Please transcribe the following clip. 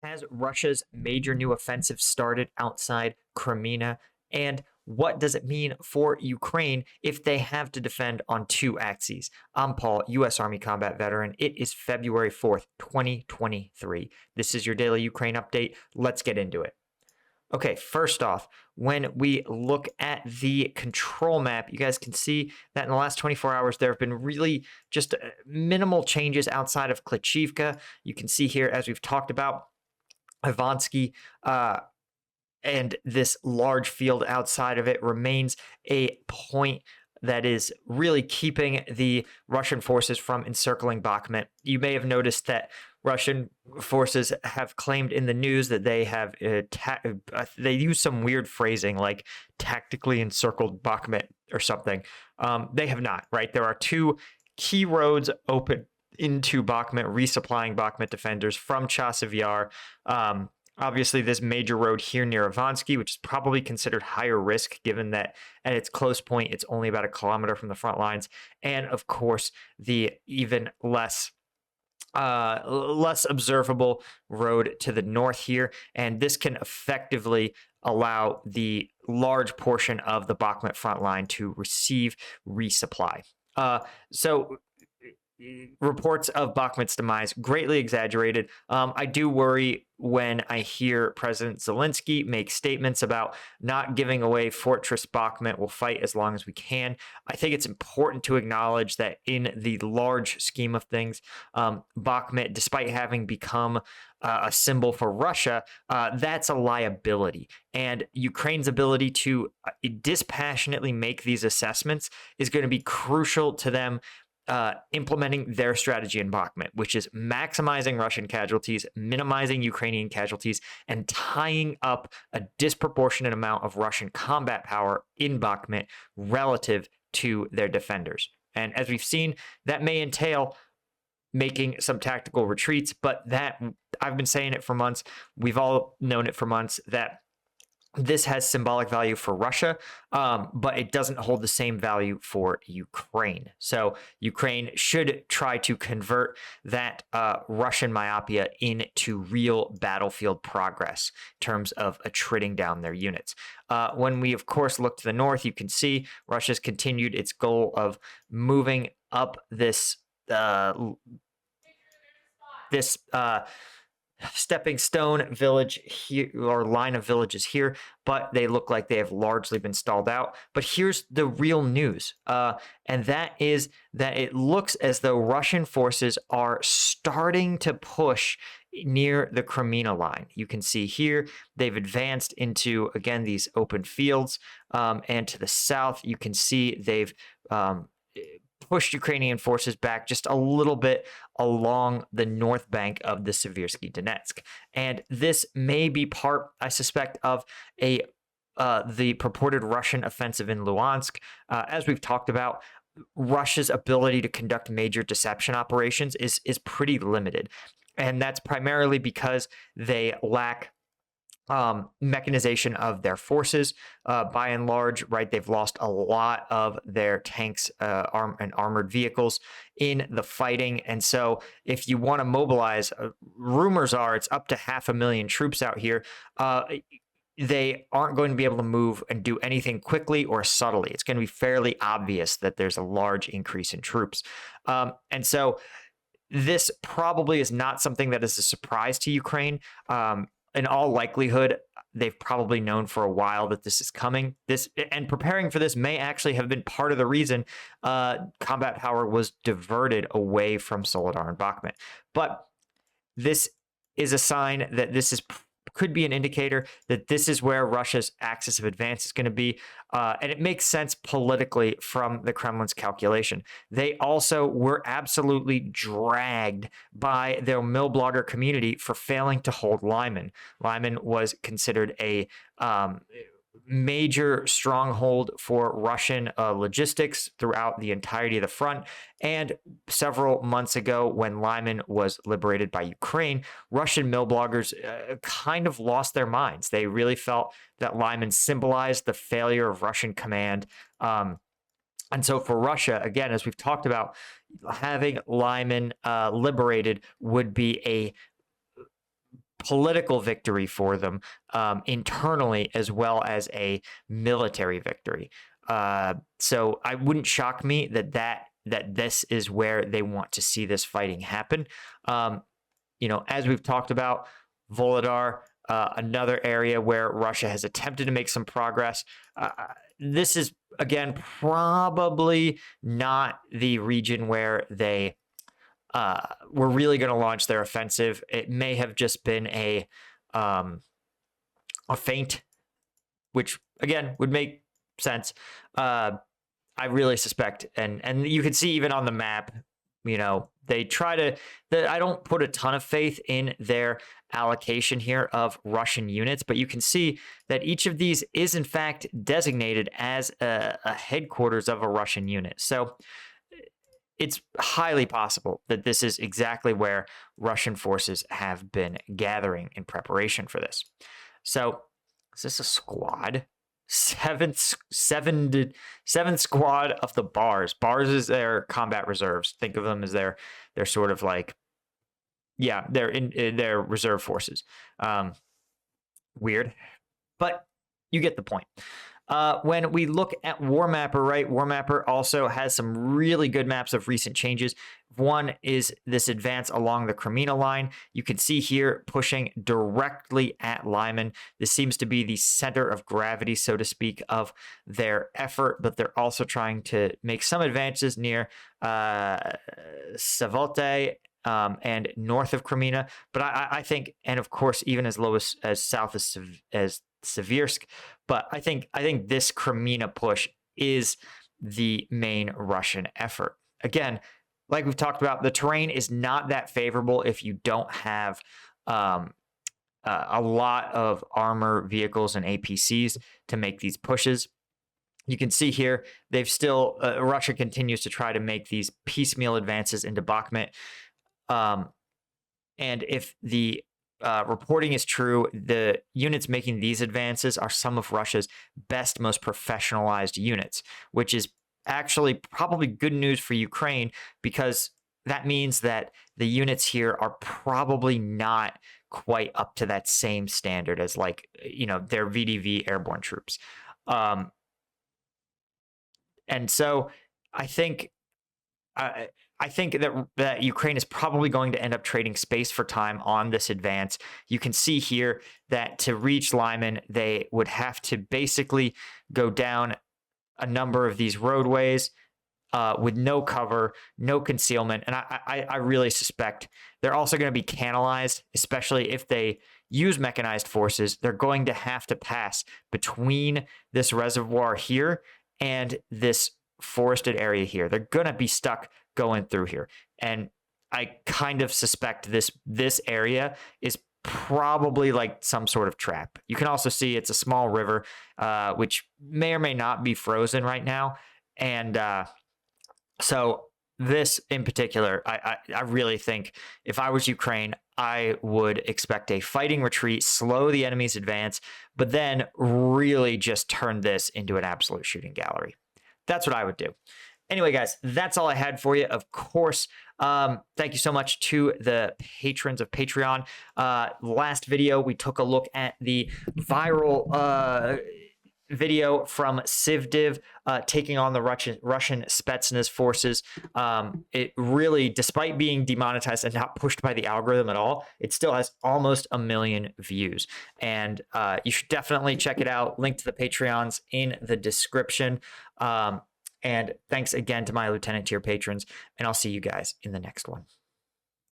Has Russia's major new offensive started outside Kreminna? And what does it mean for Ukraine if they have to defend on two axes? I'm Paul, U.S. Army combat veteran. It is February 4th, 2023. This is your daily Ukraine update. Let's get into it. Okay, first off, when we look at the control map, you guys can see that in the last 24 hours, there have been really just minimal changes outside of Klitschivka. You can see here, as we've talked about, Ivansky and this large field outside of it remains a point that is really keeping the Russian forces from encircling Bakhmut. You may have noticed that Russian forces have claimed in the news that they have they use some weird phrasing like tactically encircled Bakhmut or something. They have not, right? There are two key roads open into Bakhmut, resupplying Bakhmut defenders from Chasiv Yar. Obviously, this major road here near Ivansky, which is probably considered higher risk given that at its close point, it's only about a kilometer from the front lines. And of course, the even less observable road to the north here. And this can effectively allow the large portion of the Bakhmut front line to receive resupply. So reports of Bakhmut's demise greatly exaggerated. I do worry when I hear President Zelensky make statements about not giving away Fortress Bakhmut. We'll fight as long as we can. I think it's important to acknowledge that in the large scheme of things, Bakhmut, despite having become a symbol for Russia, that's a liability. And Ukraine's ability to dispassionately make these assessments is going to be crucial to them implementing their strategy in Bakhmut, which is maximizing Russian casualties, minimizing Ukrainian casualties, and tying up a disproportionate amount of Russian combat power in Bakhmut relative to their defenders. And as we've seen, that may entail making some tactical retreats, but that I've been saying it for months. We've all known it for months that this has symbolic value for Russia, but it doesn't hold the same value for Ukraine. So Ukraine should try to convert that Russian myopia into real battlefield progress in terms of attriting down their units. When we, of course, look to the north, you can see Russia's continued its goal of moving up this stepping stone village here, or line of villages here, but they look like they have largely been stalled out. But here's the real news, and that is that it looks as though Russian forces are starting to push near the Kreminna line. You can see here they've advanced into, again, these open fields, and to the south you can see they've pushed Ukrainian forces back just a little bit along the north bank of the Seversky Donetsk. And this may be part, I suspect, of the purported Russian offensive in Luhansk. As we've talked about, Russia's ability to conduct major deception operations is pretty limited. And that's primarily because they lack mechanization of their forces, by and large, right? They've lost a lot of their tanks and armored vehicles in the fighting. And so if you want to mobilize, rumors are it's up to 500,000 troops out here. They aren't going to be able to move and do anything quickly or subtly. It's going to be fairly obvious that there's a large increase in troops. And so this probably is not something that is a surprise to Ukraine. In all likelihood, they've probably known for a while that this is coming. This and preparing for this may actually have been part of the reason combat power was diverted away from Soledar and Bakhmut. But this is a sign that could be an indicator that this is where Russia's axis of advance is going to be. And it makes sense politically from the Kremlin's calculation. They also were absolutely dragged by their mill blogger community for failing to hold Lyman. Lyman was considered a major stronghold for Russian logistics throughout the entirety of the front. And several months ago, when Lyman was liberated by Ukraine, Russian mill bloggers kind of lost their minds. They really felt that Lyman symbolized the failure of Russian command. And so for Russia, again, as we've talked about, having Lyman liberated would be a political victory for them internally, as well as a military victory. So I wouldn't shock me that this is where they want to see this fighting happen. As we've talked about, Volodar, another area where Russia has attempted to make some progress. This is, again, probably not the region where they were really going to launch their offensive. It may have just been a feint, which, again, would make sense. I really suspect, and you can see even on the map, they try to. I don't put a ton of faith in their allocation here of Russian units, but you can see that each of these is in fact designated as a headquarters of a Russian unit. So it's highly possible that this is exactly where Russian forces have been gathering in preparation for this. So is this a squad? Seventh squad of the Bars. Bars is their combat reserves. Think of them as their sort of like, they're in their reserve forces. Weird, but you get the point. When we look at War Mapper, right? War Mapper also has some really good maps of recent changes. One is this advance along the Kreminna line. You can see here pushing directly at Lyman. This seems to be the center of gravity, so to speak, of their effort, but they're also trying to make some advances near Savote and north of Kreminna. But I think, and of course, even as low as south as Seversk. But I think this Kreminna push is the main Russian effort. Again, like we've talked about, the terrain is not that favorable if you don't have a lot of armor vehicles and APCs to make these pushes. You can see here, Russia continues to try to make these piecemeal advances into Bakhmut. And if the reporting is true, the units making these advances are some of Russia's best, most professionalized units, which is actually probably good news for Ukraine, because that means that the units here are probably not quite up to that same standard as their VDV airborne troops. And so I think that Ukraine is probably going to end up trading space for time on this advance. You can see here that to reach Lyman, they would have to basically go down a number of these roadways with no cover, no concealment. And I really suspect they're also going to be canalized, especially if they use mechanized forces. They're going to have to pass between this reservoir here and this forested area here. They're going to be stuck going through here. And I kind of suspect this area is probably like some sort of trap. You can also see it's a small river, which may or may not be frozen right now. And so this in particular, I really think if I was Ukraine, I would expect a fighting retreat, slow the enemy's advance, but then really just turn this into an absolute shooting gallery. That's what I would do. Anyway, guys, that's all I had for you. Of course, thank you so much to the patrons of Patreon. Last video, we took a look at the viral video from Sivdiv taking on the Russian Spetsnaz forces. It really, despite being demonetized and not pushed by the algorithm at all, it still has almost 1 million views. And you should definitely check it out. Link to the Patreons in the description. And thanks again to my Lieutenant tier patrons, and I'll see you guys in the next one.